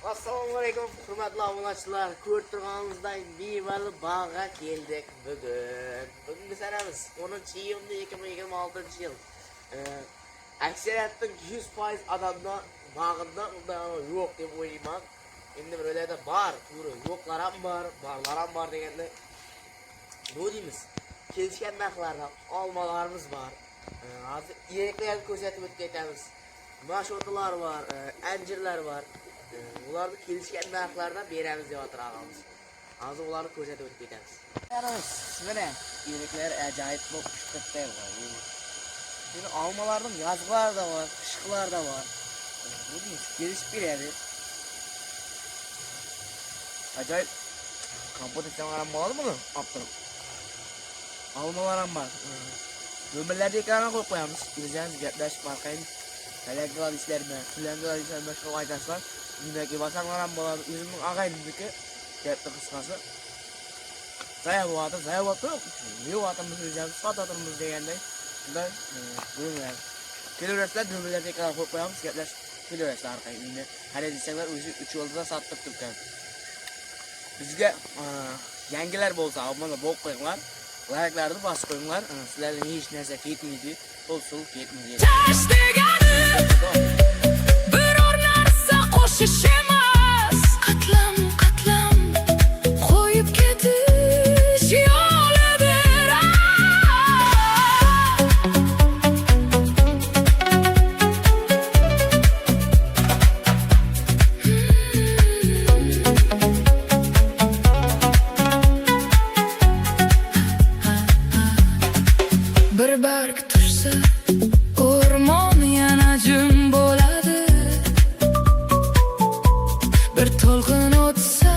Assalomu alaykum, hurmatli obunachilar. Ko'rib turganingizdek, Bivali bog'ga keldik bugun. Bugungi sanamiz 10-iyun 2026-yil. Aksariyatning 100% odamlar bog'ida yo'q deb o'ylayman. Endi birolarda bor, to'g'ri, yo'qlar ham bor, borlar ham bor deganda bu deymiz. Kelishgan narxlarda olmalarimiz bor. Hozir yeriklarni ko'rsatib o'tib ketamiz. Mashotalar var, anjirlar var. Ularni kelishgan narxlarda beramiz deb o'tiramiz. Hozir ularni ko'rsatib o'tib ketamiz. Mana yeriklar ajoyib bo'lib chiqibdi. Buni olmalarning yozg'lar da var, qishqlar da var. Bu deymiz, kelishib beradi. Ajoyib kompozitsiyalar ham bor buni, optirib. Olmalar ham bor. Gömürlerdi ekrana koyup koyamız. Bileceğiniz gaplashib markayın. Telegram işlerime, filanlar işlerime şu arkadaşlar. Bundaki basanlar bo'ladi. O'zimning og'aynimniki katta qisqasi. Zayavatı yok. Yo'vatimiz o'zimiz sotamiz deganday. Shunday bo'ladi. Kilogrammlar gömürlerdi ekrana koyup koyamiz. Gaplashib kilogrammlar orqali. Hali desanglar o'zi 3 yo'lda sotib turgan. Bizga yangilar bo'lsa, mana bo'lib qo'yinglar. Like'larni bosib qo'yinglar. Sizlarning hech narsa ketmaydi. To'lsul ketmaydi. Biror narsa qo'shish emas. Qatlam qo'yib ketish yo'lidir. Bir barg tursa o'rmon yana jim bo'ladi. Bir to'lqin o'tsa